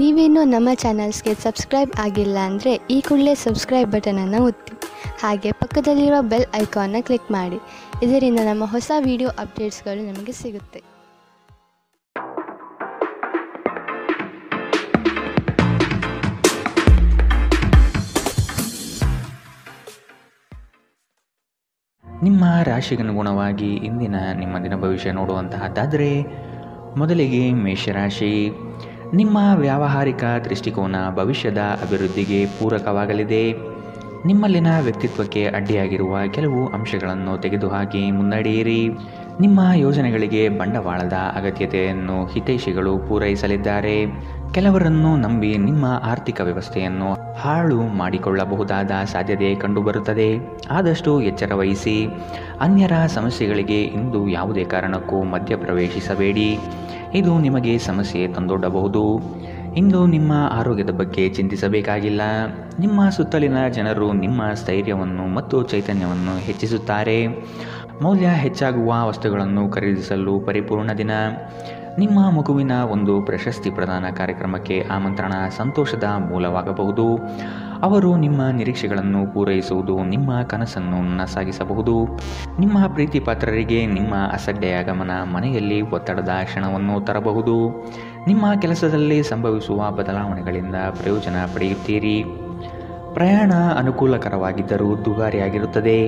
ನೀವೇನೂ ನಮ್ಮ ಚಾನಲ್ಸ್ಗೆ ಸಬ್ಸ್ಕ್ರೈಬ್ ಆಗಿಲ್ಲ ಅಂದರೆ ಈ ಕೂಡಲೇ ಸಬ್ಸ್ಕ್ರೈಬ್ ಬಟನನ್ನು ಒತ್ತಿ. ಹಾಗೆ ಪಕ್ಕದಲ್ಲಿರುವ ಬೆಲ್ ಐಕಾನ್ನ ಕ್ಲಿಕ್ ಮಾಡಿ. ಇದರಿಂದ ನಮ್ಮ ಹೊಸ ವಿಡಿಯೋ ಅಪ್ಡೇಟ್ಸ್ಗಳು ನಿಮಗೆ ಸಿಗುತ್ತೆ. ನಿಮ್ಮ ರಾಶಿಗನುಗುಣವಾಗಿ ಇಂದಿನ ನಿಮ್ಮ ದಿನ ಭವಿಷ್ಯ ನೋಡುವಂತಹದ್ದಾದರೆ, ಮೊದಲಿಗೆ ಮೇಷರಾಶಿ. ನಿಮ್ಮ ವ್ಯಾವಹಾರಿಕ ದೃಷ್ಟಿಕೋನ ಭವಿಷ್ಯದ ಅಭಿವೃದ್ಧಿಗೆ ಪೂರಕವಾಗಲಿದೆ. ನಿಮ್ಮಲ್ಲಿನ ವ್ಯಕ್ತಿತ್ವಕ್ಕೆ ಅಡ್ಡಿಯಾಗಿರುವ ಕೆಲವು ಅಂಶಗಳನ್ನು ತೆಗೆದುಹಾಕಿ ಮುನ್ನಡೆಯಿರಿ. ನಿಮ್ಮ ಯೋಜನೆಗಳಿಗೆ ಬಂಡವಾಳದ ಅಗತ್ಯತೆಯನ್ನು ಹಿತೈಷಿಗಳು ಪೂರೈಸಲಿದ್ದಾರೆ. ಕೆಲವರನ್ನು ನಂಬಿ ನಿಮ್ಮ ಆರ್ಥಿಕ ವ್ಯವಸ್ಥೆಯನ್ನು ಹಾಳು ಮಾಡಿಕೊಳ್ಳಬಹುದಾದ ಸಾಧ್ಯತೆ ಕಂಡುಬರುತ್ತದೆ. ಆದಷ್ಟು ಎಚ್ಚರ ವಹಿಸಿ. ಅನ್ಯರ ಸಮಸ್ಯೆಗಳಿಗೆ ಇಂದು ಯಾವುದೇ ಕಾರಣಕ್ಕೂ ಮಧ್ಯಪ್ರವೇಶಿಸಬೇಡಿ. ಇದು ನಿಮಗೆ ಸಮಸ್ಯೆ ತಂದೊಡ್ಡಬಹುದು. ಇಂದು ನಿಮ್ಮ ಆರೋಗ್ಯದ ಬಗ್ಗೆ ಚಿಂತಿಸಬೇಕಾಗಿಲ್ಲ. ನಿಮ್ಮ ಸುತ್ತಲಿನ ಜನರು ನಿಮ್ಮ ಸ್ಥೈರ್ಯವನ್ನು ಮತ್ತು ಚೈತನ್ಯವನ್ನು ಹೆಚ್ಚಿಸುತ್ತಾರೆ. ಮೌಲ್ಯ ಹೆಚ್ಚಾಗುವ ವಸ್ತುಗಳನ್ನು ಖರೀದಿಸಲು ಪರಿಪೂರ್ಣ ದಿನ. ನಿಮ್ಮ ಮಗುವಿನ ಒಂದು ಪ್ರಶಸ್ತಿ ಪ್ರದಾನ ಕಾರ್ಯಕ್ರಮಕ್ಕೆ ಆಮಂತ್ರಣ ಸಂತೋಷದ ಮೂಲವಾಗಬಹುದು. ಅವರು ನಿಮ್ಮ ನಿರೀಕ್ಷೆಗಳನ್ನು ಪೂರೈಸುವುದು ನಿಮ್ಮ ಕನಸನ್ನು ನನಸಾಗಿಸಬಹುದು. ನಿಮ್ಮ ಪ್ರೀತಿ ಪಾತ್ರರಿಗೆ ನಿಮ್ಮ ಅಸಡ್ಡೆಯ ಗಮನ ಮನೆಯಲ್ಲಿ ಒತ್ತಡದ ಕ್ಷಣವನ್ನು ತರಬಹುದು. ನಿಮ್ಮ ಕೆಲಸದಲ್ಲಿ ಸಂಭವಿಸುವ ಬದಲಾವಣೆಗಳಿಂದ ಪ್ರಯೋಜನ ಪಡೆಯುತ್ತೀರಿ. ಪ್ರಯಾಣ ಅನುಕೂಲಕರವಾಗಿದ್ದರೂ ದುಬಾರಿಯಾಗಿರುತ್ತದೆ.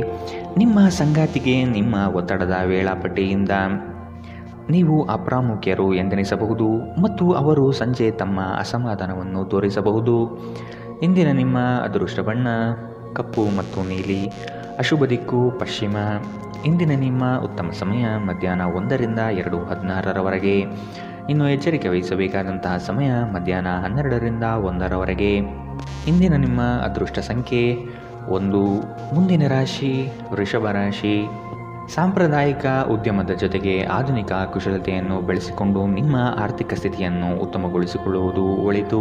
ನಿಮ್ಮ ಸಂಗಾತಿಗೆ ನಿಮ್ಮ ಒತ್ತಡದ ವೇಳಾಪಟ್ಟಿಯಿಂದ ನೀವು ಅಪ್ರಾಮುಖ್ಯರು ಎಂದೆನಿಸಬಹುದು ಮತ್ತು ಅವರು ಸಂಜೆ ತಮ್ಮ ಅಸಮಾಧಾನವನ್ನು ತೋರಿಸಬಹುದು. ಇಂದಿನ ನಿಮ್ಮ ಅದೃಷ್ಟ ಬಣ್ಣ ಕಪ್ಪು ಮತ್ತು ನೀಲಿ. ಅಶುಭ ದಿಕ್ಕು ಪಶ್ಚಿಮ. ಇಂದಿನ ನಿಮ್ಮ ಉತ್ತಮ ಸಮಯ ಮಧ್ಯಾಹ್ನ 1ರಿಂದ 2:16 ಇನ್ನು ಎಚ್ಚರಿಕೆ ವಹಿಸಬೇಕಾದಂತಹ ಸಮಯ ಮಧ್ಯಾಹ್ನ 12ರಿಂದ 1 ಇಂದಿನ ನಿಮ್ಮ ಅದೃಷ್ಟ ಸಂಖ್ಯೆ 1. ಮುಂದಿನ ರಾಶಿ ವೃಷಭ ರಾಶಿ. ಸಾಂಪ್ರದಾಯಿಕ ಉದ್ಯಮದ ಜೊತೆಗೆ ಆಧುನಿಕ ಕುಶಲತೆಯನ್ನು ಬೆಳೆಸಿಕೊಂಡು ನಿಮ್ಮ ಆರ್ಥಿಕ ಸ್ಥಿತಿಯನ್ನು ಉತ್ತಮಗೊಳಿಸಿಕೊಳ್ಳುವುದು ಒಳಿತು.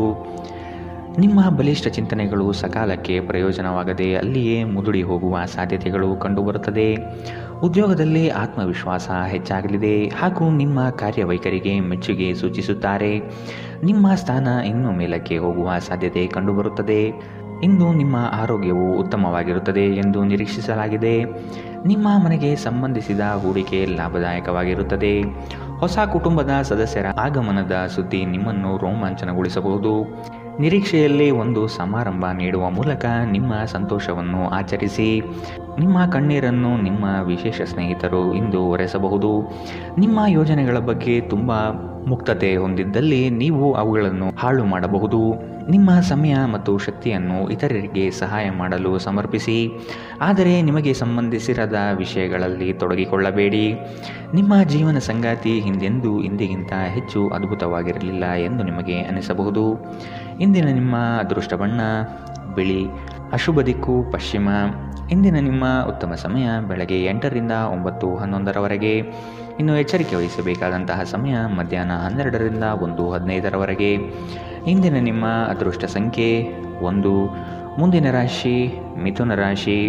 ನಿಮ್ಮ ಬಲಿಷ್ಠ ಚಿಂತನೆಗಳು ಸಕಾಲಕ್ಕೆ ಪ್ರಯೋಜನವಾಗದೆ ಅಲ್ಲಿಯೇ ಮುದುಡಿ ಹೋಗುವ ಸಾಧ್ಯತೆಗಳು ಕಂಡುಬರುತ್ತದೆ. ಉದ್ಯೋಗದಲ್ಲಿ ಆತ್ಮವಿಶ್ವಾಸ ಹೆಚ್ಚಾಗಲಿದೆ ಹಾಗೂ ನಿಮ್ಮ ಕಾರ್ಯವೈಖರಿಗೆ ಮೆಚ್ಚುಗೆ ಸೂಚಿಸುತ್ತಾರೆ. ನಿಮ್ಮ ಸ್ಥಾನ ಇನ್ನೂ ಮೇಲಕ್ಕೆ ಹೋಗುವ ಸಾಧ್ಯತೆ ಕಂಡುಬರುತ್ತದೆ. ಇಂದು ನಿಮ್ಮ ಆರೋಗ್ಯವು ಉತ್ತಮವಾಗಿರುತ್ತದೆ ಎಂದು ನಿರೀಕ್ಷಿಸಲಾಗಿದೆ. ನಿಮ್ಮ ಮನೆಗೆ ಸಂಬಂಧಿಸಿದ ಹೂಡಿಕೆ ಲಾಭದಾಯಕವಾಗಿರುತ್ತದೆ. ಹೊಸ ಕುಟುಂಬದ ಸದಸ್ಯರ ಆಗಮನದ ಸುದ್ದಿ ನಿಮ್ಮನ್ನು ರೋಮಾಂಚನಗೊಳಿಸಬಹುದು. ನಿರೀಕ್ಷೆಯಲ್ಲಿ ಒಂದು ಸಮಾರಂಭ ನೀಡುವ ಮೂಲಕ ನಿಮ್ಮ ಸಂತೋಷವನ್ನು ಆಚರಿಸಿ. ನಿಮ್ಮ ಕಣ್ಣೀರನ್ನು ನಿಮ್ಮ ವಿಶೇಷ ಸ್ನೇಹಿತರು ಇಂದು ಒರೆಸಬಹುದು. ನಿಮ್ಮ ಯೋಜನೆಗಳ ಬಗ್ಗೆ ತುಂಬ ಮುಕ್ತತೆ ಹೊಂದಿದ್ದಲ್ಲಿ ನೀವು ಅವುಗಳನ್ನು ಹಾಳು ಮಾಡಬಹುದು. ನಿಮ್ಮ ಸಮಯ ಮತ್ತು ಶಕ್ತಿಯನ್ನು ಇತರರಿಗೆ ಸಹಾಯ ಮಾಡಲು ಸಮರ್ಪಿಸಿ. ಆದರೆ ನಿಮಗೆ ಸಂಬಂಧಿಸಿರದ ವಿಷಯಗಳಲ್ಲಿ ತೊಡಗಿಕೊಳ್ಳಬೇಡಿ. ನಿಮ್ಮ ಜೀವನ ಸಂಗಾತಿ ಹಿಂದೆಂದೂ ಇಂದಿಗಿಂತ ಹೆಚ್ಚು ಅದ್ಭುತವಾಗಿರಲಿಲ್ಲ ಎಂದು ನಿಮಗೆ ಅನಿಸಬಹುದು. ಇಂದಿನ ನಿಮ್ಮ ಅದೃಷ್ಟ ಬಣ್ಣ ಬಿಳಿ. ಅಶುಭ ದಿಕ್ಕು ಪಶ್ಚಿಮ. ಇಂದಿನ ನಿಮ್ಮ ಉತ್ತಮ ಸಮಯ ಬೆಳಗ್ಗೆ 8ರಿಂದ 9:11 ಇನ್ನು ಎಚ್ಚರಿಕೆ ವಹಿಸಬೇಕಾದಂತಹ ಸಮಯ ಮಧ್ಯಾಹ್ನ 12ರಿಂದ 1:15 ಇಂದಿನ ನಿಮ್ಮ ಅದೃಷ್ಟ ಸಂಖ್ಯೆ 1. ಮುಂದಿನ ರಾಶಿ ಮಿಥುನ ರಾಶಿ.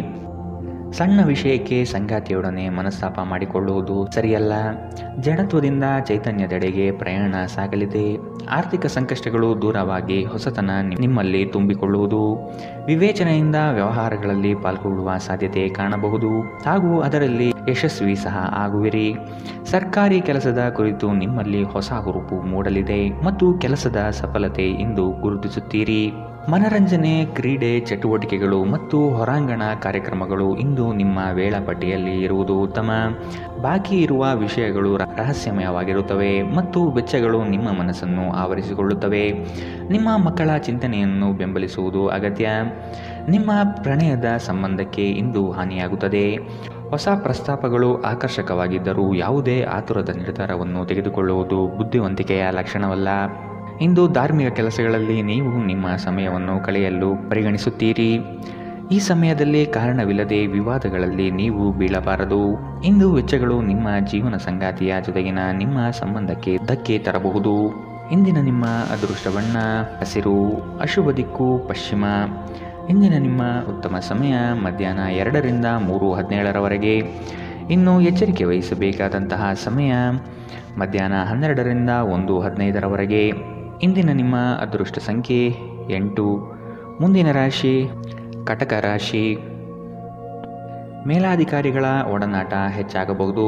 ಸಣ್ಣ ವಿಷಯಕ್ಕೆ ಸಂಗಾತಿಯೊಡನೆ ಮನಸ್ತಾಪ ಮಾಡಿಕೊಳ್ಳುವುದು ಸರಿಯಲ್ಲ. ಜಡತ್ವದಿಂದ ಚೈತನ್ಯದೆಡೆಗೆ ಪ್ರಯಾಣ ಸಾಗಲಿದೆ. ಆರ್ಥಿಕ ಸಂಕಷ್ಟಗಳು ದೂರವಾಗಿ ಹೊಸತನ ನಿಮ್ಮಲ್ಲಿ ತುಂಬಿಕೊಳ್ಳುವುದು. ವಿವೇಚನೆಯಿಂದ ವ್ಯವಹಾರಗಳಲ್ಲಿ ಪಾಲ್ಗೊಳ್ಳುವ ಸಾಧ್ಯತೆ ಕಾಣಬಹುದು ಹಾಗೂ ಅದರಲ್ಲಿ ಯಶಸ್ವಿ ಸಹ ಆಗುವಿರಿ. ಸರ್ಕಾರಿ ಕೆಲಸದ ಕುರಿತು ನಿಮ್ಮಲ್ಲಿ ಹೊಸ ಹುರುಪು ಮೂಡಲಿದೆ ಮತ್ತು ಕೆಲಸದ ಸಫಲತೆ ಇಂದು ಗುರುತಿಸುತ್ತೀರಿ. ಮನರಂಜನೆ, ಕ್ರೀಡೆ ಚಟುವಟಿಕೆಗಳು ಮತ್ತು ಹೊರಾಂಗಣ ಕಾರ್ಯಕ್ರಮಗಳು ಇಂದು ನಿಮ್ಮ ವೇಳಾಪಟ್ಟಿಯಲ್ಲಿ ಇರುವುದು ಉತ್ತಮ. ಬಾಕಿ ಇರುವ ವಿಷಯಗಳು ರಹಸ್ಯಮಯವಾಗಿರುತ್ತವೆ ಮತ್ತು ವೆಚ್ಚಗಳು ನಿಮ್ಮ ಮನಸ್ಸನ್ನು ಆವರಿಸಿಕೊಳ್ಳುತ್ತವೆ. ನಿಮ್ಮ ಮಕ್ಕಳ ಚಿಂತನೆಯನ್ನು ಬೆಂಬಲಿಸುವುದು ಅಗತ್ಯ. ನಿಮ್ಮ ಪ್ರಣಯದ ಸಂಬಂಧಕ್ಕೆ ಇಂದು ಹಾನಿಯಾಗುತ್ತದೆ. ಹೊಸ ಪ್ರಸ್ತಾಪಗಳು ಆಕರ್ಷಕವಾಗಿದ್ದರೂ ಯಾವುದೇ ಆತುರದ ನಿರ್ಧಾರವನ್ನು ತೆಗೆದುಕೊಳ್ಳುವುದು ಬುದ್ಧಿವಂತಿಕೆಯ ಲಕ್ಷಣವಲ್ಲ. ಇಂದು ಧಾರ್ಮಿಕ ಕೆಲಸಗಳಲ್ಲಿ ನೀವು ನಿಮ್ಮ ಸಮಯವನ್ನು ಕಳೆಯಲು ಪರಿಗಣಿಸುತ್ತೀರಿ. ಈ ಸಮಯದಲ್ಲಿ ಕಾರಣವಿಲ್ಲದೆ ವಿವಾದಗಳಲ್ಲಿ ನೀವು ಬೀಳಬಾರದು. ಇಂದು ವೆಚ್ಚಗಳು ನಿಮ್ಮ ಜೀವನ ಸಂಗಾತಿಯ ಜೊತೆಗಿನ ನಿಮ್ಮ ಸಂಬಂಧಕ್ಕೆ ಧಕ್ಕೆ ತರಬಹುದು. ಇಂದಿನ ನಿಮ್ಮ ಅದೃಷ್ಟ ಬಣ್ಣ ಹಸಿರು. ಅಶುಭ ದಿಕ್ಕು ಪಶ್ಚಿಮ. ಇಂದಿನ ನಿಮ್ಮ ಉತ್ತಮ ಸಮಯ ಮಧ್ಯಾಹ್ನ 2ರಿಂದ 3:17 ಇನ್ನು ಎಚ್ಚರಿಕೆ ವಹಿಸಬೇಕಾದಂತಹ ಸಮಯ ಮಧ್ಯಾಹ್ನ 12ರಿಂದ 1:15 ಇಂದಿನ ನಿಮ್ಮ ಅದೃಷ್ಟ ಸಂಖ್ಯೆ 8. ಮುಂದಿನ ರಾಶಿ ಕಟಕ ರಾಶಿ. ಮೇಲಾಧಿಕಾರಿಗಳ ಒಡನಾಟ ಹೆಚ್ಚಾಗಬಹುದು.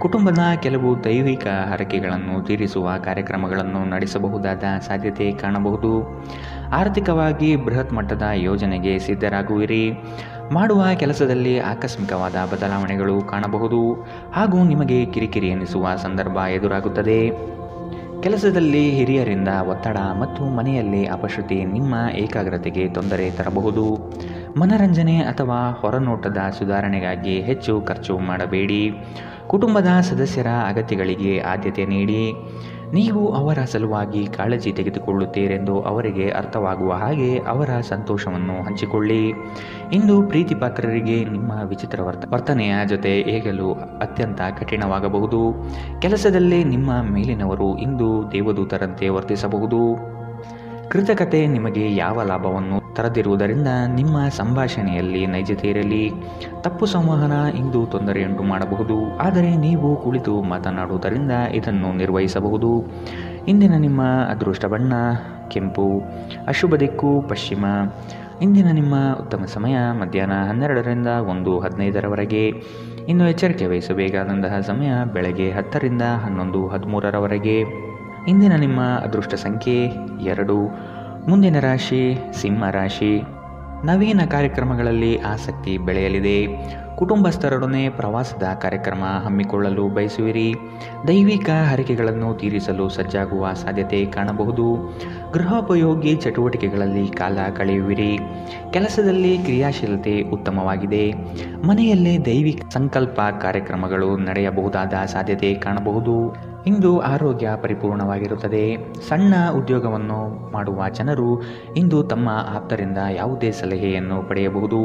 ಕುಟುಂಬದ ಕೆಲವು ದೈವಿಕ ಹರಕೆಗಳನ್ನು ತೀರಿಸುವ ಕಾರ್ಯಕ್ರಮಗಳನ್ನು ನಡೆಸಬಹುದಾದ ಸಾಧ್ಯತೆ ಕಾಣಬಹುದು. ಆರ್ಥಿಕವಾಗಿ ಬೃಹತ್ ಮಟ್ಟದ ಯೋಜನೆಗೆ ಸಿದ್ಧರಾಗುವಿರಿ. ಮಾಡುವ ಕೆಲಸದಲ್ಲಿ ಆಕಸ್ಮಿಕವಾದ ಬದಲಾವಣೆಗಳು ಕಾಣಬಹುದು ಹಾಗೂ ನಿಮಗೆ ಕಿರಿಕಿರಿ ಎನಿಸುವ ಸಂದರ್ಭ ಎದುರಾಗುತ್ತದೆ. ಕೆಲಸದಲ್ಲಿ ಹಿರಿಯರಿಂದ ಒತ್ತಡ ಮತ್ತು ಮನೆಯಲ್ಲಿ ಅಪಶ್ರುತಿ ನಿಮ್ಮ ಏಕಾಗ್ರತೆಗೆ ತೊಂದರೆ ತರಬಹುದು. ಮನರಂಜನೆ ಅಥವಾ ಹೊರನೋಟದ ಸುಧಾರಣೆಗಾಗಿ ಹೆಚ್ಚು ಖರ್ಚು ಮಾಡಬೇಡಿ. ಕುಟುಂಬದ ಸದಸ್ಯರ ಅಗತ್ಯಗಳಿಗೆ ಆದ್ಯತೆ ನೀಡಿ. ನೀವು ಅವರ ಸಲುವಾಗಿ ಕಾಳಜಿ ತೆಗೆದುಕೊಳ್ಳುತ್ತೀರೆಂದು ಅವರಿಗೆ ಅರ್ಥವಾಗುವ ಹಾಗೆ ಅವರ ಸಂತೋಷವನ್ನು ಹಂಚಿಕೊಳ್ಳಿ. ಇಂದು ಪ್ರೀತಿಪಾತ್ರರಿಗೆ ನಿಮ್ಮ ವಿಚಿತ್ರ ವರ್ತನೆಯ ಜೊತೆ ಹೇಗಲು ಅತ್ಯಂತ ಕಠಿಣವಾಗಬಹುದು. ಕೆಲಸದಲ್ಲಿ ನಿಮ್ಮ ಮೇಲಿನವರು ಇಂದು ದೇವದೂತರಂತೆ ವರ್ತಿಸಬಹುದು. ಕೃತಕತೆ ನಿಮಗೆ ಯಾವ ಲಾಭವನ್ನು ತರದಿರುವುದರಿಂದ ನಿಮ್ಮ ಸಂಭಾಷಣೆಯಲ್ಲಿ ನೈಜತೆ ಇರಲಿ. ತಪ್ಪು ಸಂವಹನ ಇಂದು ತೊಂದರೆಯುಂಟು ಮಾಡಬಹುದು, ಆದರೆ ನೀವು ಕುಳಿತು ಮಾತನಾಡುವುದರಿಂದ ಇದನ್ನು ನಿರ್ವಹಿಸಬಹುದು. ಇಂದಿನ ನಿಮ್ಮ ಅದೃಷ್ಟ ಬಣ್ಣ ಕೆಂಪು. ಅಶುಭ ದಿಕ್ಕು ಪಶ್ಚಿಮ. ಇಂದಿನ ನಿಮ್ಮ ಉತ್ತಮ ಸಮಯ ಮಧ್ಯಾಹ್ನ 12ರಿಂದ 1:15ರವರೆಗೆ. ಇನ್ನು ಎಚ್ಚರಿಕೆ ವಹಿಸಬೇಕಾದಂತಹ ಸಮಯ ಬೆಳಗ್ಗೆ 10ರಿಂದ 11:13ರವರೆಗೆ. ಇಂದಿನ ನಿಮ್ಮ ಅದೃಷ್ಟ ಸಂಖ್ಯೆ 2. ಮುಂದಿನ ರಾಶಿ ಸಿಂಹ ರಾಶಿ. ನವೀನ ಕಾರ್ಯಕ್ರಮಗಳಲ್ಲಿ ಆಸಕ್ತಿ ಬೆಳೆಯಲಿದೆ. ಕುಟುಂಬಸ್ಥರೊಡನೆ ಪ್ರವಾಸದ ಕಾರ್ಯಕ್ರಮ ಹಮ್ಮಿಕೊಳ್ಳಲು ಬಯಸುವಿರಿ. ದೈವಿಕ ಹರಕೆಗಳನ್ನು ತೀರಿಸಲು ಸಜ್ಜಾಗುವ ಸಾಧ್ಯತೆ ಕಾಣಬಹುದು. ಗೃಹೋಪಯೋಗಿ ಚಟುವಟಿಕೆಗಳಲ್ಲಿ ಕಾಲ ಕಳೆಯುವಿರಿ. ಕೆಲಸದಲ್ಲಿ ಕ್ರಿಯಾಶೀಲತೆ ಉತ್ತಮವಾಗಿದೆ. ಮನೆಯಲ್ಲಿ ದೈವಿಕ ಸಂಕಲ್ಪ ಕಾರ್ಯಕ್ರಮಗಳು ನಡೆಯಬಹುದಾದ ಸಾಧ್ಯತೆ ಕಾಣಬಹುದು. ಇಂದು ಆರೋಗ್ಯ ಪರಿಪೂರ್ಣವಾಗಿರುತ್ತದೆ. ಸಣ್ಣ ಉದ್ಯೋಗವನ್ನು ಮಾಡುವ ಜನರು ಇಂದು ತಮ್ಮ ಆಪ್ತರಿಂದ ಯಾವುದೇ ಸಲಹೆಯನ್ನು ಪಡೆಯಬಹುದು.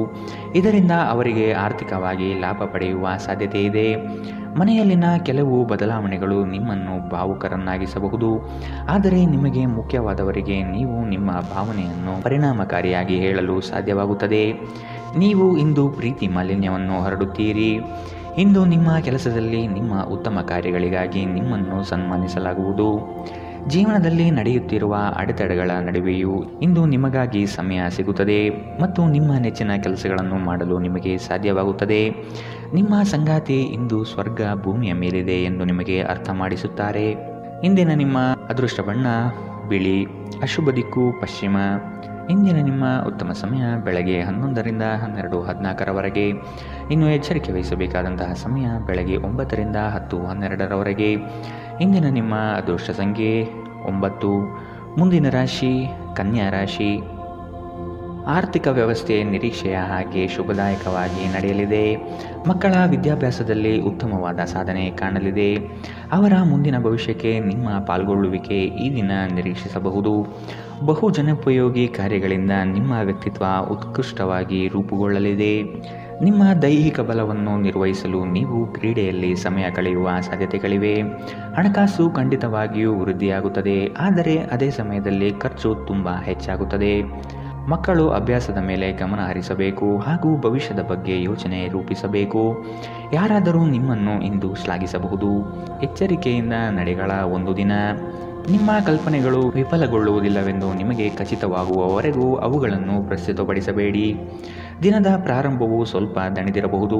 ಇದರಿಂದ ಅವರಿಗೆ ಆರ್ಥಿಕವಾಗಿ ಲಾಭ ಪಡೆಯುವ ಸಾಧ್ಯತೆ ಇದೆ. ಮನೆಯಲ್ಲಿನ ಕೆಲವು ಬದಲಾವಣೆಗಳು ನಿಮ್ಮನ್ನು ಭಾವುಕರನ್ನಾಗಿಸಬಹುದು, ಆದರೆ ನಿಮಗೆ ಮುಖ್ಯವಾದವರಿಗೆ ನೀವು ನಿಮ್ಮ ಭಾವನೆಯನ್ನು ಪರಿಣಾಮಕಾರಿಯಾಗಿ ಹೇಳಲು ಸಾಧ್ಯವಾಗುತ್ತದೆ. ನೀವು ಇಂದು ಪ್ರೀತಿ ಮಾಲಿನ್ಯವನ್ನು ಹರಡುತ್ತೀರಿ. ಇಂದು ನಿಮ್ಮ ಕೆಲಸದಲ್ಲಿ ನಿಮ್ಮ ಉತ್ತಮ ಕಾರ್ಯಗಳಿಗಾಗಿ ನಿಮ್ಮನ್ನು ಸನ್ಮಾನಿಸಲಾಗುವುದು. ಜೀವನದಲ್ಲಿ ನಡೆಯುತ್ತಿರುವ ಅಡೆತಡೆಗಳ ನಡುವೆಯೂ ಇಂದು ನಿಮಗಾಗಿ ಸಮಯ ಸಿಗುತ್ತದೆ ಮತ್ತು ನಿಮ್ಮ ನೆಚ್ಚಿನ ಕೆಲಸಗಳನ್ನು ಮಾಡಲು ನಿಮಗೆ ಸಾಧ್ಯವಾಗುತ್ತದೆ. ನಿಮ್ಮ ಸಂಗಾತಿ ಇಂದು ಸ್ವರ್ಗ ಭೂಮಿಯ ಮೇಲಿದೆ ಎಂದು ನಿಮಗೆ ಅರ್ಥ ಮಾಡಿಸುತ್ತಾರೆ. ಇಂದಿನ ನಿಮ್ಮ ಅದೃಷ್ಟ ಬಣ್ಣ ಬಿಳಿ. ಅಶುಭ ದಿಕ್ಕು ಪಶ್ಚಿಮ. ಇಂದಿನ ನಿಮ್ಮ ಉತ್ತಮ ಸಮಯ ಬೆಳಗ್ಗೆ 11ರಿಂದ 12:14ರವರೆಗೆ. ಇನ್ನು ಎಚ್ಚರಿಕೆ ವಹಿಸಬೇಕಾದಂತಹ ಸಮಯ ಬೆಳಗ್ಗೆ 9ರಿಂದ 10:12ರವರೆಗೆ. ಇಂದಿನ ನಿಮ್ಮ ಅದೃಷ್ಟ ಸಂಖ್ಯೆ 9. ಮುಂದಿನ ರಾಶಿ ಕನ್ಯಾ ರಾಶಿ. ಆರ್ಥಿಕ ವ್ಯವಸ್ಥೆ ನಿರೀಕ್ಷೆಯ ಹಾಗೆ ಶುಭದಾಯಕವಾಗಿ ನಡೆಯಲಿದೆ. ಮಕ್ಕಳ ವಿದ್ಯಾಭ್ಯಾಸದಲ್ಲಿ ಉತ್ತಮವಾದ ಸಾಧನೆ ಕಾಣಲಿದೆ. ಅವರ ಮುಂದಿನ ಭವಿಷ್ಯಕ್ಕೆ ನಿಮ್ಮ ಪಾಲ್ಗೊಳ್ಳುವಿಕೆ ಈ ದಿನ ನಿರೀಕ್ಷಿಸಬಹುದು. ಬಹು ಜನೋಪಯೋಗಿ ಕಾರ್ಯಗಳಿಂದ ನಿಮ್ಮ ವ್ಯಕ್ತಿತ್ವ ಉತ್ಕೃಷ್ಟವಾಗಿ ರೂಪುಗೊಳ್ಳಲಿದೆ. ನಿಮ್ಮ ದೈಹಿಕ ಬಲವನ್ನು ನಿರ್ವಹಿಸಲು ನೀವು ಕ್ರೀಡೆಯಲ್ಲಿ ಸಮಯ ಕಳೆಯುವ ಸಾಧ್ಯತೆಗಳಿವೆ. ಹಣಕಾಸು ಖಂಡಿತವಾಗಿಯೂ ವೃದ್ಧಿಯಾಗುತ್ತದೆ, ಆದರೆ ಅದೇ ಸಮಯದಲ್ಲಿ ಖರ್ಚು ತುಂಬ ಹೆಚ್ಚಾಗುತ್ತದೆ. ಮಕ್ಕಳು ಅಭ್ಯಾಸದ ಮೇಲೆ ಗಮನ ಹರಿಸಬೇಕು ಹಾಗೂ ಭವಿಷ್ಯದ ಬಗ್ಗೆ ಯೋಚನೆ ರೂಪಿಸಬೇಕು. ಯಾರಾದರೂ ನಿಮ್ಮನ್ನು ಇಂದು ಶ್ಲಾಘಿಸಬಹುದು. ಎಚ್ಚರಿಕೆಯಿಂದ ನಡೆಗಳ ಒಂದು ದಿನ. ನಿಮ್ಮ ಕಲ್ಪನೆಗಳು ವಿಫಲಗೊಳ್ಳುವುದಿಲ್ಲವೆಂದು ನಿಮಗೆ ಖಚಿತವಾಗುವವರೆಗೂ ಅವುಗಳನ್ನು ಪ್ರಸ್ತುತಪಡಿಸಬೇಡಿ. ದಿನದ ಪ್ರಾರಂಭವು ಸ್ವಲ್ಪ ದಣಿದಿರಬಹುದು,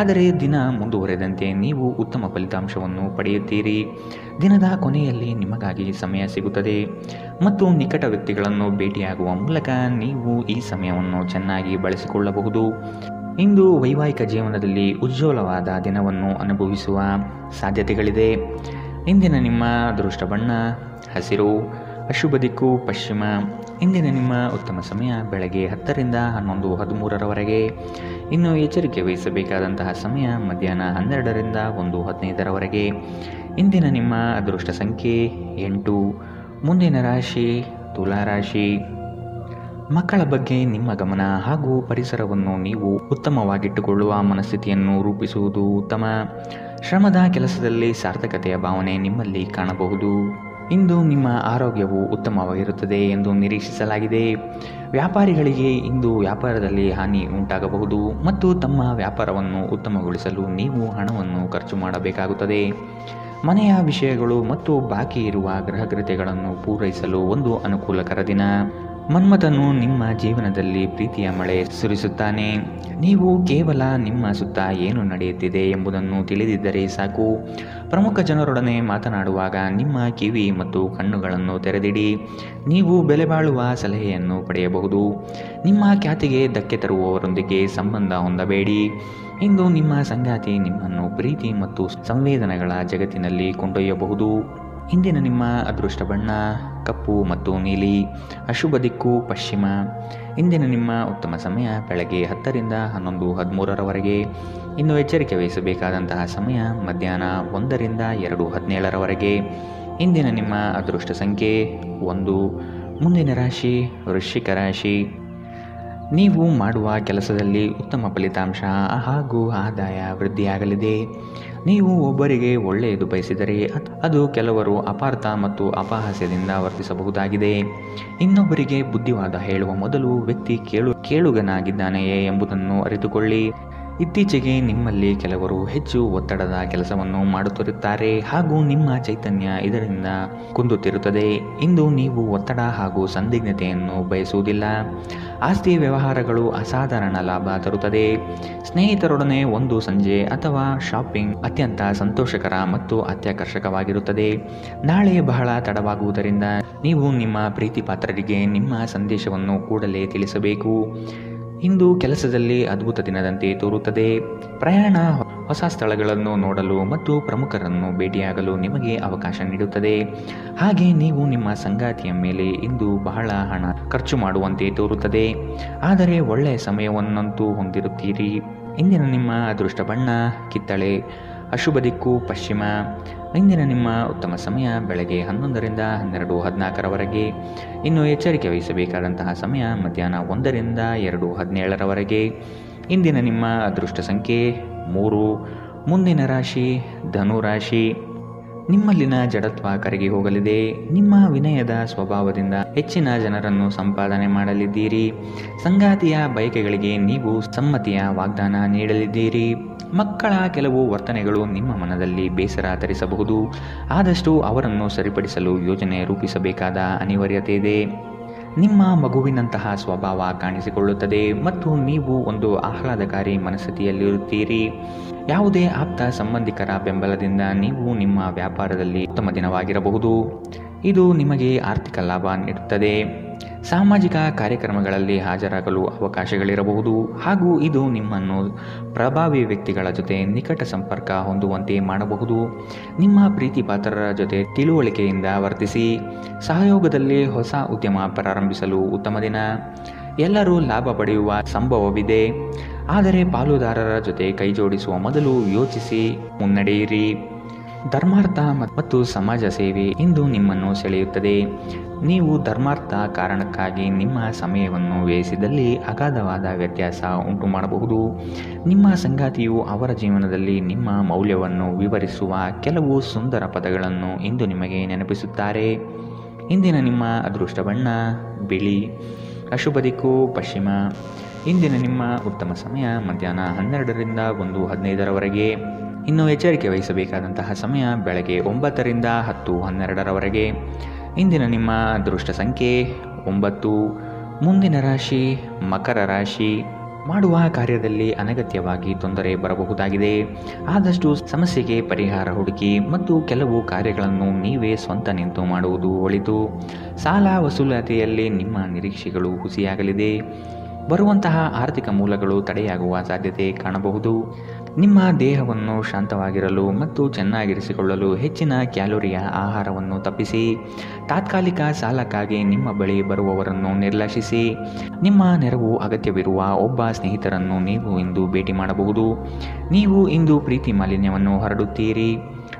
ಆದರೆ ದಿನ ಮುಂದುವರೆದಂತೆ ನೀವು ಉತ್ತಮ ಫಲಿತಾಂಶವನ್ನು ಪಡೆಯುತ್ತೀರಿ. ದಿನದ ಕೊನೆಯಲ್ಲಿ ನಿಮಗಾಗಿ ಸಮಯ ಸಿಗುತ್ತದೆ ಮತ್ತು ನಿಕಟ ವ್ಯಕ್ತಿಗಳನ್ನು ಭೇಟಿಯಾಗುವ ಮೂಲಕ ನೀವು ಈ ಸಮಯವನ್ನು ಚೆನ್ನಾಗಿ ಬಳಸಿಕೊಳ್ಳಬಹುದು. ಇಂದು ವೈವಾಹಿಕ ಜೀವನದಲ್ಲಿ ಉಜ್ವಲವಾದ ದಿನವನ್ನು ಅನುಭವಿಸುವ ಸಾಧ್ಯತೆಗಳಿದೆ. ಇಂದಿನ ನಿಮ್ಮ ಅದೃಷ್ಟ ಬಣ್ಣ ಹಸಿರು. ಅಶುಭ ದಿಕ್ಕು ಪಶ್ಚಿಮ. ಇಂದಿನ ನಿಮ್ಮ ಉತ್ತಮ ಸಮಯ ಬೆಳಗ್ಗೆ 10ರಿಂದ 11:13ರವರೆಗೆ. ಇನ್ನು ಎಚ್ಚರಿಕೆ ವಹಿಸಬೇಕಾದಂತಹ ಸಮಯ ಮಧ್ಯಾಹ್ನ 12ರಿಂದ 1:15ರವರೆಗೆ. ಇಂದಿನ ನಿಮ್ಮ ಅದೃಷ್ಟ ಸಂಖ್ಯೆ 8. ಮುಂದಿನ ರಾಶಿ ತುಲಾ ರಾಶಿ. ಮಕ್ಕಳ ಬಗ್ಗೆ ನಿಮ್ಮ ಗಮನ ಹಾಗೂ ಪರಿಸರವನ್ನು ನೀವು ಉತ್ತಮವಾಗಿಟ್ಟುಕೊಳ್ಳುವ ಮನಸ್ಥಿತಿಯನ್ನು ರೂಪಿಸುವುದು ಉತ್ತಮ. ಶ್ರಮದ ಕೆಲಸದಲ್ಲಿ ಸಾರ್ಥಕತೆಯ ಭಾವನೆ ನಿಮ್ಮಲ್ಲಿ ಕಾಣಬಹುದು. ಇಂದು ನಿಮ್ಮ ಆರೋಗ್ಯವು ಉತ್ತಮವಾಗಿರುತ್ತದೆ ಎಂದು ನಿರೀಕ್ಷಿಸಲಾಗಿದೆ. ವ್ಯಾಪಾರಿಗಳಿಗೆ ಇಂದು ವ್ಯಾಪಾರದಲ್ಲಿ ಹಾನಿ ಉಂಟಾಗಬಹುದು ಮತ್ತು ತಮ್ಮ ವ್ಯಾಪಾರವನ್ನು ಉತ್ತಮಗೊಳಿಸಲು ನೀವು ಹಣವನ್ನು ಖರ್ಚು ಮಾಡಬೇಕಾಗುತ್ತದೆ. ಮನೆಯ ವಿಷಯಗಳು ಮತ್ತು ಬಾಕಿ ಇರುವ ಗೃಹಕೃತ್ಯಗಳನ್ನು ಪೂರೈಸಲು ಒಂದು ಅನುಕೂಲಕರ ದಿನ. ಮನ್ಮಥನು ನಿಮ್ಮ ಜೀವನದಲ್ಲಿ ಪ್ರೀತಿಯ ಮಳೆ ಸುರಿಸುತ್ತಾನೆ. ನೀವು ಕೇವಲ ನಿಮ್ಮ ಸುತ್ತ ಏನು ನಡೆಯುತ್ತಿದೆ ಎಂಬುದನ್ನು ತಿಳಿದಿದ್ದರೆ ಸಾಕು. ಪ್ರಮುಖ ಜನರೊಡನೆ ಮಾತನಾಡುವಾಗ ನಿಮ್ಮ ಕಿವಿ ಮತ್ತು ಕಣ್ಣುಗಳನ್ನು ತೆರೆದಿಡಿ. ನೀವು ಬೆಲೆಬಾಳುವ ಸಲಹೆಯನ್ನು ಪಡೆಯಬಹುದು. ನಿಮ್ಮ ಖ್ಯಾತಿಗೆ ಧಕ್ಕೆ ತರುವವರೊಂದಿಗೆ ಸಂಬಂಧ ಹೊಂದಬೇಡಿ. ಇಂದು ನಿಮ್ಮ ಸಂಗಾತಿ ನಿಮ್ಮನ್ನು ಪ್ರೀತಿ ಮತ್ತು ಸಂವೇದನೆಗಳ ಜಗತ್ತಿನಲ್ಲಿ ಕೊಂಡೊಯ್ಯಬಹುದು. ಇಂದಿನ ನಿಮ್ಮ ಅದೃಷ್ಟ ಬಣ್ಣ ಕಪ್ಪು ಮತ್ತು ನೀಲಿ. ಅಶುಭ ದಿಕ್ಕು ಪಶ್ಚಿಮ. ಇಂದಿನ ನಿಮ್ಮ ಉತ್ತಮ ಸಮಯ ಬೆಳಗ್ಗೆ 10 ರಿಂದ 11:13ರವರೆಗೆ. ಇನ್ನು ಎಚ್ಚರಿಕೆ ವಹಿಸಬೇಕಾದಂತಹ ಸಮಯ ಮಧ್ಯಾಹ್ನ 1 ರಿಂದ 2:17ರವರೆಗೆ. ಇಂದಿನ ನಿಮ್ಮ ಅದೃಷ್ಟ ಸಂಖ್ಯೆ 1. ಮುಂದಿನ ರಾಶಿ ವೃಶ್ಚಿಕ ರಾಶಿ. ನೀವು ಮಾಡುವ ಕೆಲಸದಲ್ಲಿ ಉತ್ತಮ ಫಲಿತಾಂಶ ಹಾಗೂ ಆದಾಯ ವೃದ್ಧಿಯಾಗಲಿದೆ. ನೀವು ಒಬ್ಬರಿಗೆ ಒಳ್ಳೆಯದು ಬಯಸಿದರೆ ಅದು ಕೆಲವರು ಅಪಾರ್ಥ ಮತ್ತು ಅಪಹಾಸ್ಯದಿಂದ ವರ್ತಿಸಬಹುದಾಗಿದೆ. ಇನ್ನೊಬ್ಬರಿಗೆ ಬುದ್ಧಿವಾದ ಹೇಳುವ ಮೊದಲು ವ್ಯಕ್ತಿ ಕೇಳುಗನಾಗಿದ್ದಾನೆಯೇ ಎಂಬುದನ್ನು ಅರಿತುಕೊಳ್ಳಿ. ಇತ್ತೀಚೆಗೆ ನಿಮ್ಮಲ್ಲಿ ಕೆಲವರು ಹೆಚ್ಚು ಒತ್ತಡದ ಕೆಲಸವನ್ನು ಮಾಡುತ್ತಿರುತ್ತಾರೆ ಹಾಗೂ ನಿಮ್ಮ ಚೈತನ್ಯ ಇದರಿಂದ ಕುಂದುತ್ತಿರುತ್ತದೆ. ಇಂದು ನೀವು ಒತ್ತಡ ಹಾಗೂ ಸಂದಿಗ್ಧತೆಯನ್ನು ಬಯಸುವುದಿಲ್ಲ. ಆಸ್ತಿ ವ್ಯವಹಾರಗಳು ಅಸಾಧಾರಣ ಲಾಭ ತರುತ್ತದೆ. ಸ್ನೇಹಿತರೊಡನೆ ಒಂದು ಸಂಜೆ ಅಥವಾ ಶಾಪಿಂಗ್ ಅತ್ಯಂತ ಸಂತೋಷಕರ ಮತ್ತು ಅತ್ಯಾಕರ್ಷಕವಾಗಿರುತ್ತದೆ. ನಾಳೆ ಬಹಳ ತಡವಾಗುವುದರಿಂದ ನೀವು ನಿಮ್ಮ ಪ್ರೀತಿ ಪಾತ್ರರಿಗೆ ನಿಮ್ಮ ಸಂದೇಶವನ್ನು ಕೂಡಲೇ ತಿಳಿಸಬೇಕು. ಇಂದು ಕೆಲಸದಲ್ಲಿ ಅದ್ಭುತ ದಿನದಂತೆ ತೋರುತ್ತದೆ. ಪ್ರಯಾಣ ಹೊಸ ಸ್ಥಳಗಳನ್ನು ನೋಡಲು ಮತ್ತು ಪ್ರಮುಖರನ್ನು ಭೇಟಿಯಾಗಲು ನಿಮಗೆ ಅವಕಾಶ ನೀಡುತ್ತದೆ. ಹಾಗೆ ನೀವು ನಿಮ್ಮ ಸಂಗಾತಿಯ ಮೇಲೆ ಇಂದು ಬಹಳ ಹಣ ಖರ್ಚು ಮಾಡುವಂತೆ ತೋರುತ್ತದೆ. ಆದರೆ ಒಳ್ಳೆಯ ಸಮಯವನ್ನಂತೂ ಹೊಂದಿರುತ್ತೀರಿ. ಇಂದಿನ ನಿಮ್ಮ ಅದೃಷ್ಟ ಬಣ್ಣ ಕಿತ್ತಳೆ. ಅಶುಭ ದಿಕ್ಕು ಪಶ್ಚಿಮ. ಇಂದಿನ ನಿಮ್ಮ ಉತ್ತಮ ಸಮಯ ಬೆಳಗ್ಗೆ 11 ರಿಂದ 12:14ರವರೆಗೆ. ಇನ್ನು ಎಚ್ಚರಿಕೆ ವಹಿಸಬೇಕಾದಂತಹ ಸಮಯ ಮಧ್ಯಾಹ್ನ 1 ರಿಂದ 2:17ರವರೆಗೆ. ಇಂದಿನ ನಿಮ್ಮ ಅದೃಷ್ಟ ಸಂಖ್ಯೆ 3. ಮುಂದಿನ ರಾಶಿ ಧನುರಾಶಿ. ನಿಮ್ಮಲ್ಲಿನ ಜಡತ್ವ ಕರಗಿ ಹೋಗಲಿದೆ. ನಿಮ್ಮ ವಿನಯದ ಸ್ವಭಾವದಿಂದ ಹೆಚ್ಚಿನ ಜನರನ್ನು ಸಂಪಾದನೆ ಮಾಡಲಿದ್ದೀರಿ. ಸಂಗಾತಿಯ ಬಯಕೆಗಳಿಗೆ ನೀವು ಸಮ್ಮತಿಯ ವಾಗ್ದಾನ ನೀಡಲಿದ್ದೀರಿ. ಮಕ್ಕಳ ಕೆಲವು ವರ್ತನೆಗಳು ನಿಮ್ಮ ಮನದಲ್ಲಿ ಬೇಸರ ತರಿಸಬಹುದು. ಆದಷ್ಟು ಅವರನ್ನು ಸರಿಪಡಿಸಲು ಯೋಜನೆ ರೂಪಿಸಬೇಕಾದ ಅನಿವಾರ್ಯತೆ ಇದೆ. ನಿಮ್ಮ ಮಗುವಿನಂತಹ ಸ್ವಭಾವ ಕಾಣಿಸಿಕೊಳ್ಳುತ್ತದೆ ಮತ್ತು ನೀವು ಒಂದು ಆಹ್ಲಾದಕಾರಿ ಮನಸ್ಥಿತಿಯಲ್ಲಿರುತ್ತೀರಿ. ಯಾವುದೇ ಆಪ್ತ ಸಂಬಂಧಿಕರ ಬೆಂಬಲದಿಂದ ನೀವು ನಿಮ್ಮ ವ್ಯಾಪಾರದಲ್ಲಿ ಉತ್ತಮ ದಿನವಾಗಿರಬಹುದು. ಇದು ನಿಮಗೆ ಆರ್ಥಿಕ ಲಾಭ ನೀಡುತ್ತದೆ. ಸಾಮಾಜಿಕ ಕಾರ್ಯಕ್ರಮಗಳಲ್ಲಿ ಹಾಜರಾಗಲು ಅವಕಾಶಗಳಿರಬಹುದು ಹಾಗೂ ಇದು ನಿಮ್ಮನ್ನು ಪ್ರಭಾವಿ ವ್ಯಕ್ತಿಗಳ ಜೊತೆ ನಿಕಟ ಸಂಪರ್ಕ ಹೊಂದುವಂತೆ ಮಾಡಬಹುದು. ನಿಮ್ಮ ಪ್ರೀತಿ ಪಾತ್ರರ ಜೊತೆ ತಿಳುವಳಿಕೆಯಿಂದ ವರ್ತಿಸಿ. ಸಹಯೋಗದಲ್ಲಿ ಹೊಸ ಉದ್ಯಮ ಪ್ರಾರಂಭಿಸಲು ಉತ್ತಮ ದಿನ. ಎಲ್ಲರೂ ಲಾಭ ಪಡೆಯುವ ಸಂಭವವಿದೆ. ಆದರೆ ಪಾಲುದಾರರ ಜೊತೆ ಕೈಜೋಡಿಸುವ ಮೊದಲು ಯೋಚಿಸಿ ಮುನ್ನಡೆಯಿರಿ. ಧರ್ಮಾರ್ಥ ಮತ್ತು ಸಮಾಜ ಸೇವೆ ಇಂದು ನಿಮ್ಮನ್ನು ಸೆಳೆಯುತ್ತದೆ. ನೀವು ಧರ್ಮಾರ್ಥ ಕಾರಣಕ್ಕಾಗಿ ನಿಮ್ಮ ಸಮಯವನ್ನು ವ್ಯಯಿಸಿದಲ್ಲಿ ಅಗಾಧವಾದ ವ್ಯತ್ಯಾಸ ಉಂಟು ಮಾಡಬಹುದು. ನಿಮ್ಮ ಸಂಗಾತಿಯು ಅವರ ಜೀವನದಲ್ಲಿ ನಿಮ್ಮ ಮೌಲ್ಯವನ್ನು ವಿವರಿಸುವ ಕೆಲವು ಸುಂದರ ಪದಗಳನ್ನು ಇಂದು ನಿಮಗೆ ನೆನಪಿಸುತ್ತಾರೆ. ಇಂದಿನ ನಿಮ್ಮ ಅದೃಷ್ಟ ಬಣ್ಣ ಬಿಳಿ. ಅಶುಭ ದಿಕ್ಕು ಪಶ್ಚಿಮ. ಇಂದಿನ ನಿಮ್ಮ ಉತ್ತಮ ಸಮಯ ಮಧ್ಯಾಹ್ನ 12 ರಿಂದ 1:15ರವರೆಗೆ. ಇನ್ನು ಎಚ್ಚರಿಕೆ ವಹಿಸಬೇಕಾದಂತಹ ಸಮಯ ಬೆಳಗ್ಗೆ 9 ರಿಂದ 10:12ರವರೆಗೆ. ಇಂದಿನ ನಿಮ್ಮ ಅದೃಷ್ಟ ಸಂಖ್ಯೆ 9. ಮುಂದಿನ ರಾಶಿ ಮಕರ ರಾಶಿ. ಮಾಡುವ ಕಾರ್ಯದಲ್ಲಿ ಅನಗತ್ಯವಾಗಿ ತೊಂದರೆ ಬರಬಹುದಾಗಿದೆ. ಆದಷ್ಟು ಸಮಸ್ಯೆಗೆ ಪರಿಹಾರ ಹುಡುಕಿ ಮತ್ತು ಕೆಲವು ಕಾರ್ಯಗಳನ್ನು ನೀವೇ ಸ್ವಂತ ನಿಂತು ಮಾಡುವುದು ಒಳಿತು. ಸಾಲ ವಸೂಲಾತಿಯಲ್ಲಿ ನಿಮ್ಮ ನಿರೀಕ್ಷೆಗಳು ಹುಸಿಯಾಗಲಿದೆ. ಬರುವಂತಹ ಆರ್ಥಿಕ ಮೂಲಗಳು ತಡೆಯಾಗುವ ಸಾಧ್ಯತೆ ಕಾಣಬಹುದು. ನಿಮ್ಮ ದೇಹವನ್ನು ಶಾಂತವಾಗಿರಲು ಮತ್ತು ಚೆನ್ನಾಗಿರಿಸಿಕೊಳ್ಳಲು ಹೆಚ್ಚಿನ ಕ್ಯಾಲೋರಿಯ ಆಹಾರವನ್ನು ತಪ್ಪಿಸಿ. ತಾತ್ಕಾಲಿಕ ಸಾಲಕ್ಕಾಗಿ ನಿಮ್ಮ ಬಳಿ ಬರುವವರನ್ನು ನಿರ್ಲಕ್ಷಿಸಿ. ನಿಮ್ಮ ನೆರವು ಅಗತ್ಯವಿರುವ ಒಬ್ಬ ಸ್ನೇಹಿತರನ್ನು ನೀವು ಇಂದು ಭೇಟಿ ಮಾಡಬಹುದು. ನೀವು ಇಂದು ಪ್ರೀತಿ ಮಾಲಿನ್ಯವನ್ನು ಹರಡುತ್ತೀರಿ.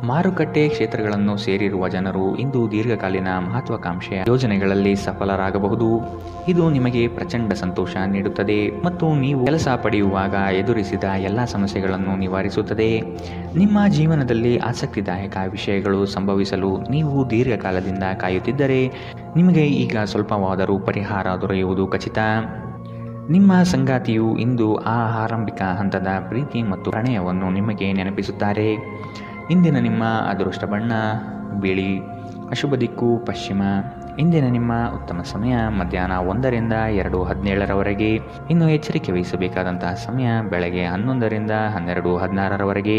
ಮಾರುಕಟ್ಟೆ ಕ್ಷೇತ್ರಗಳನ್ನು ಸೇರಿರುವ ಜನರು ಇಂದು ದೀರ್ಘಕಾಲೀನ ಮಹತ್ವಾಕಾಂಕ್ಷೆಯ ಯೋಜನೆಗಳಲ್ಲಿ ಸಫಲರಾಗಬಹುದು. ಇದು ನಿಮಗೆ ಪ್ರಚಂಡ ಸಂತೋಷ ನೀಡುತ್ತದೆ ಮತ್ತು ನೀವು ಕೆಲಸ ಪಡೆಯುವಾಗ ಎದುರಿಸಿದ ಎಲ್ಲ ಸಮಸ್ಯೆಗಳನ್ನು ನಿವಾರಿಸುತ್ತದೆ. ನಿಮ್ಮ ಜೀವನದಲ್ಲಿ ಆಸಕ್ತಿದಾಯಕ ವಿಷಯಗಳು ಸಂಭವಿಸಲು ನೀವು ದೀರ್ಘಕಾಲದಿಂದ ಕಾಯುತ್ತಿದ್ದರೆ ನಿಮಗೆ ಈಗ ಸ್ವಲ್ಪವಾದರೂ ಪರಿಹಾರ ದೊರೆಯುವುದು ಖಚಿತ. ನಿಮ್ಮ ಸಂಗಾತಿಯು ಇಂದು ಆ ಆರಂಭಿಕ ಹಂತದ ಪ್ರೀತಿ ಮತ್ತು ಪ್ರಣಯವನ್ನು ನಿಮಗೆ ನೆನಪಿಸುತ್ತಾರೆ. ಇಂದಿನ ನಿಮ್ಮ ಅದೃಷ್ಟ ಬಣ್ಣ ಬಿಳಿ. ಅಶುಭ ದಿಕ್ಕು ಪಶ್ಚಿಮ. ಇಂದಿನ ನಿಮ್ಮ ಉತ್ತಮ ಸಮಯ ಮಧ್ಯಾಹ್ನ 1ರಿಂದ 2:17ರವರೆಗೆ. ಇನ್ನು ಎಚ್ಚರಿಕೆ ವಹಿಸಬೇಕಾದಂತಹ ಸಮಯ ಬೆಳಗ್ಗೆ 11ರಿಂದ 12:16ರವರೆಗೆ.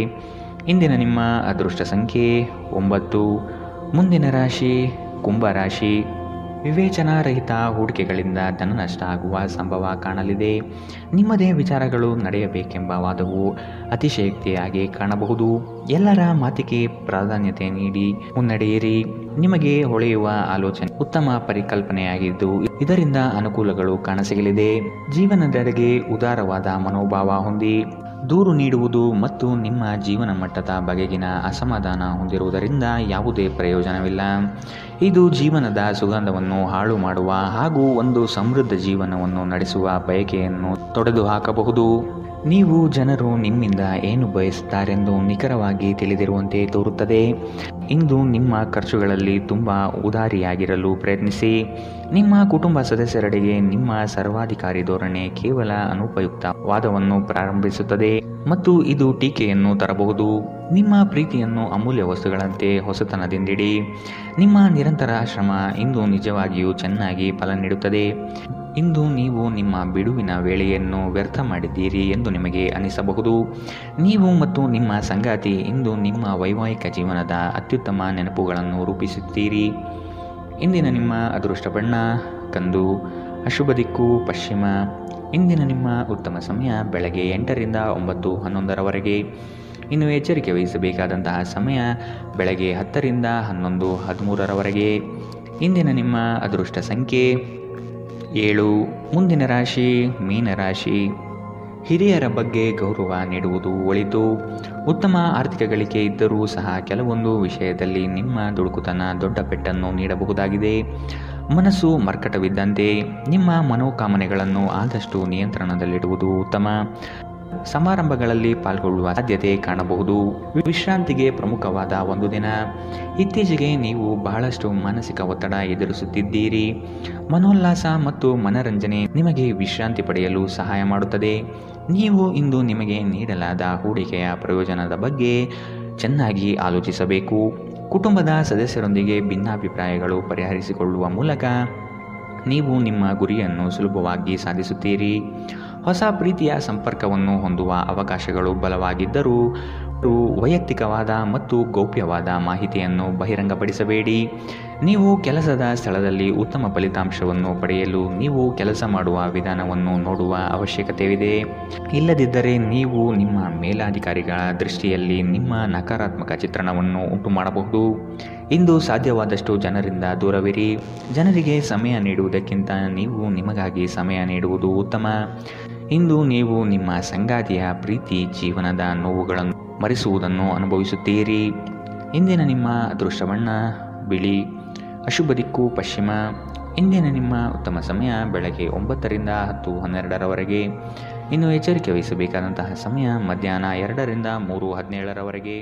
ಇಂದಿನ ನಿಮ್ಮ ಅದೃಷ್ಟ ಸಂಖ್ಯೆ 9. ಮುಂದಿನ ರಾಶಿ ಕುಂಭರಾಶಿ. ವಿವೇಚನಾರಹಿತ ಹೂಡಿಕೆಗಳಿಂದ ಧನ ನಷ್ಟ ಆಗುವ ಸಂಭವ ಕಾಣಲಿದೆ. ನಿಮ್ಮದೇ ವಿಚಾರಗಳು ನಡೆಯಬೇಕೆಂಬ ವಾದವು ಅತಿಶಯೋಕ್ತಿಯಾಗಿ ಕಾಣಬಹುದು. ಎಲ್ಲರ ಮಾತಿಗೆ ಪ್ರಾಧಾನ್ಯತೆ ನೀಡಿ ಮುನ್ನಡೆಯಿರಿ. ನಿಮಗೆ ಹೊಳೆಯುವ ಆಲೋಚನೆ ಉತ್ತಮ ಪರಿಕಲ್ಪನೆಯಾಗಿದ್ದು ಇದರಿಂದ ಅನುಕೂಲಗಳು ಕಾಣಸಿಗಲಿದೆ. ಜೀವನದೆಡೆಗೆ ಉದಾರವಾದ ಮನೋಭಾವ ಹೊಂದಿ ದೂರು ನೀಡುವುದು ಮತ್ತು ನಿಮ್ಮ ಜೀವನ ಮಟ್ಟದ ಬಗೆಗಿನ ಅಸಮಾಧಾನ ಹೊಂದಿರುವುದರಿಂದ ಯಾವುದೇ ಪ್ರಯೋಜನವಿಲ್ಲ. ಇದು ಜೀವನದ ಸುಗಂಧವನ್ನು ಹಾಳು ಮಾಡುವ ಹಾಗೂ ಒಂದು ಸಮೃದ್ಧ ಜೀವನವನ್ನು ನಡೆಸುವ ಬಯಕೆಯನ್ನು ತೊಡೆದುಹಾಕಬಹುದು. ನೀವು ಜನರು ನಿಮ್ಮಿಂದ ಏನು ಬಯಸುತ್ತಾರೆಂದು ನಿಖರವಾಗಿ ತಿಳಿದಿರುವಂತೆ ತೋರುತ್ತದೆ. ಇಂದು ನಿಮ್ಮ ಖರ್ಚುಗಳಲ್ಲಿ ತುಂಬ ಉದಾರಿಯಾಗಿರಲು ಪ್ರಯತ್ನಿಸಿ. ನಿಮ್ಮ ಕುಟುಂಬ ಸದಸ್ಯರೆಡೆಗೆ ನಿಮ್ಮ ಸರ್ವಾಧಿಕಾರಿ ಧೋರಣೆ ಕೇವಲ ಅನುಪಯುಕ್ತ ವಾದವನ್ನು ಪ್ರಾರಂಭಿಸುತ್ತದೆ ಮತ್ತು ಇದು ಟೀಕೆಯನ್ನು ತರಬಹುದು. ನಿಮ್ಮ ಪ್ರೀತಿಯನ್ನು ಅಮೂಲ್ಯ ವಸ್ತುಗಳಂತೆ ಹೊಸತನದಿಂದಿಡಿ. ನಿಮ್ಮ ನಿರಂತರ ಶ್ರಮ ಇಂದು ನಿಜವಾಗಿಯೂ ಚೆನ್ನಾಗಿ ಫಲ ನೀಡುತ್ತದೆ. ಇಂದು ನೀವು ನಿಮ್ಮ ಬಿಡುವಿನ ವೇಳೆಯನ್ನು ವ್ಯರ್ಥ ಮಾಡಿದ್ದೀರಿ ಎಂದು ನಿಮಗೆ ಅನಿಸಬಹುದು. ನೀವು ಮತ್ತು ನಿಮ್ಮ ಸಂಗಾತಿ ಇಂದು ನಿಮ್ಮ ವೈವಾಹಿಕ ಜೀವನದ ಅತ್ಯುತ್ತಮ ನೆನಪುಗಳನ್ನು ರೂಪಿಸುತ್ತೀರಿ. ಇಂದಿನ ನಿಮ್ಮ ಅದೃಷ್ಟ ಬಣ್ಣ ಕಂದು. ಅಶುಭ ದಿಕ್ಕು ಪಶ್ಚಿಮ. ಇಂದಿನ ನಿಮ್ಮ ಉತ್ತಮ ಸಮಯ ಬೆಳಗ್ಗೆ 8ರಿಂದ 9:11ರವರೆಗೆ. ಇನ್ನು ಎಚ್ಚರಿಕೆ ವಹಿಸಬೇಕಾದಂತಹ ಸಮಯ ಬೆಳಗ್ಗೆ 10ರಿಂದ 11:13ರವರೆಗೆ. ಇಂದಿನ ನಿಮ್ಮ ಅದೃಷ್ಟ ಸಂಖ್ಯೆ 7. ಮುಂದಿನ ರಾಶಿ ಮೀನರಾಶಿ. ಹಿರಿಯರ ಬಗ್ಗೆ ಗೌರವ ನೀಡುವುದು ಒಳಿತು. ಉತ್ತಮ ಆರ್ಥಿಕ ಗಳಿಕೆ ಇದ್ದರೂ ಸಹ ಕೆಲವೊಂದು ವಿಷಯದಲ್ಲಿ ನಿಮ್ಮ ದುಡುಕುತನ ದೊಡ್ಡ ಪೆಟ್ಟನ್ನು ನೀಡಬಹುದಾಗಿದೆ. ಮನಸ್ಸು ಮರ್ಕಟವಿದ್ದಂತೆ ನಿಮ್ಮ ಮನೋಕಾಮನೆಗಳನ್ನು ಆದಷ್ಟು ನಿಯಂತ್ರಣದಲ್ಲಿಡುವುದು ಉತ್ತಮ. ಸಮಾರಂಭಗಳಲ್ಲಿ ಪಾಲ್ಗೊಳ್ಳುವ ಸಾಧ್ಯತೆ ಕಾಣಬಹುದು. ವಿಶ್ರಾಂತಿಗೆ ಪ್ರಮುಖವಾದ ಒಂದು ದಿನ. ಇತ್ತೀಚೆಗೆ ನೀವು ಬಹಳಷ್ಟು ಮಾನಸಿಕ ಒತ್ತಡ ಎದುರಿಸುತ್ತಿದ್ದೀರಿ. ಮನೋಲ್ಲಾಸ ಮತ್ತು ಮನರಂಜನೆ ನಿಮಗೆ ವಿಶ್ರಾಂತಿ ಪಡೆಯಲು ಸಹಾಯ ಮಾಡುತ್ತದೆ. ನೀವು ಇಂದು ನಿಮಗೆ ನೀಡಲಾದ ಹೂಡಿಕೆಯ ಪ್ರಯೋಜನದ ಬಗ್ಗೆ ಚೆನ್ನಾಗಿ ಆಲೋಚಿಸಬೇಕು. ಕುಟುಂಬದ ಸದಸ್ಯರೊಂದಿಗೆ ಭಿನ್ನಾಭಿಪ್ರಾಯಗಳು ಪರಿಹರಿಸಿಕೊಳ್ಳುವ ಮೂಲಕ ನೀವು ನಿಮ್ಮ ಗುರಿಯನ್ನು ಸುಲಭವಾಗಿ ಸಾಧಿಸುತ್ತೀರಿ. ಹೊಸ ಪ್ರೀತಿಯ ಸಂಪರ್ಕವನ್ನು ಹೊಂದುವ ಅವಕಾಶಗಳು ಬಲವಾಗಿದ್ದರೂ ವೈಯಕ್ತಿಕವಾದ ಮತ್ತು ಗೌಪ್ಯವಾದ ಮಾಹಿತಿಯನ್ನು ಬಹಿರಂಗಪಡಿಸಬೇಡಿ. ನೀವು ಕೆಲಸದ ಸ್ಥಳದಲ್ಲಿ ಉತ್ತಮ ಫಲಿತಾಂಶವನ್ನು ಪಡೆಯಲು ನೀವು ಕೆಲಸ ಮಾಡುವ ವಿಧಾನವನ್ನು ನೋಡುವ ಅವಶ್ಯಕತೆಯಿದೆ. ಇಲ್ಲದಿದ್ದರೆ ನೀವು ನಿಮ್ಮ ಮೇಲಾಧಿಕಾರಿಗಳ ದೃಷ್ಟಿಯಲ್ಲಿ ನಿಮ್ಮ ನಕಾರಾತ್ಮಕ ಚಿತ್ರಣವನ್ನು ಉಂಟು ಮಾಡಬಹುದು. ಇಂದು ಸಾಧ್ಯವಾದಷ್ಟು ಜನರಿಂದ ದೂರವಿರಿ. ಜನರಿಗೆ ಸಮಯ ನೀಡುವುದಕ್ಕಿಂತ ನೀವು ನಿಮಗಾಗಿ ಸಮಯ ನೀಡುವುದು ಉತ್ತಮ. ಇಂದು ನೀವು ನಿಮ್ಮ ಸಂಗಾತಿಯ ಪ್ರೀತಿ ಜೀವನದ ನೋವುಗಳನ್ನು ಮರೆಸುವುದನ್ನು ಅನುಭವಿಸುತ್ತೀರಿ. ಇಂದಿನ ನಿಮ್ಮ ಅದೃಷ್ಟ ಬಣ್ಣ ಬಿಳಿ. ಅಶುಭ ದಿಕ್ಕು ಪಶ್ಚಿಮ. ಇಂದಿನ ನಿಮ್ಮ ಉತ್ತಮ ಸಮಯ ಬೆಳಗ್ಗೆ 9ರಿಂದ 10:12ರವರೆಗೆ. ಇನ್ನು ಎಚ್ಚರಿಕೆ ವಹಿಸಬೇಕಾದಂತಹ ಸಮಯ ಮಧ್ಯಾಹ್ನ 2ರಿಂದ 3:17ರವರೆಗೆ.